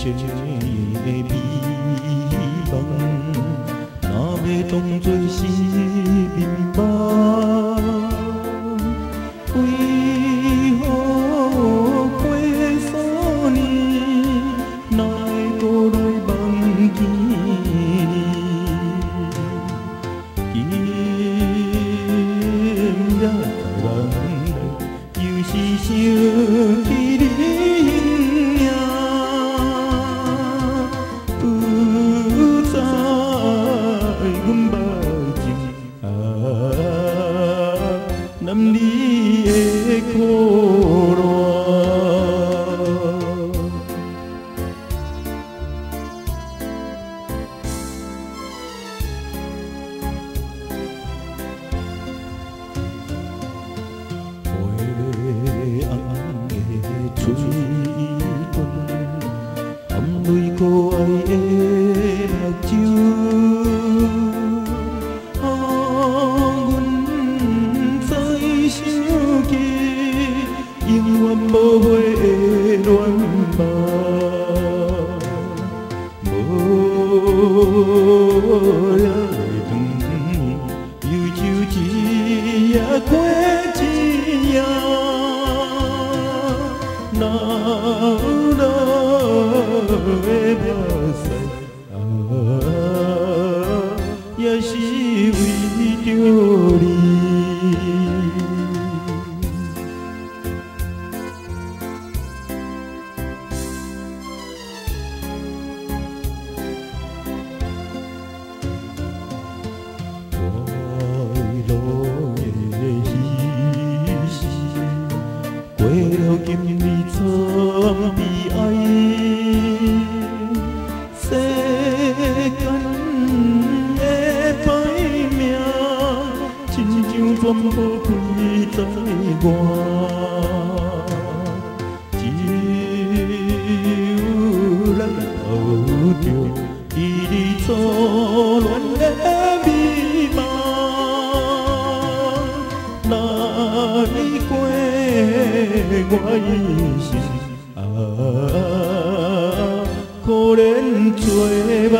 这美梦，哪要当作是眠梦？为何过数年，哪会搁来梦见你？今夜人又是想起你。 南里的苦乐，灰暗的嘴唇，含泪可爱的目睭。 永远无悔的恋梦，无夜的长，忧愁一夜过一夜，哪有的目屎也是为着你。 过了今年惨悲哀，世间的歹命，亲像全部开在我，只有咱抱着彼此初恋的美梦，来过。 我一生可怜做梦。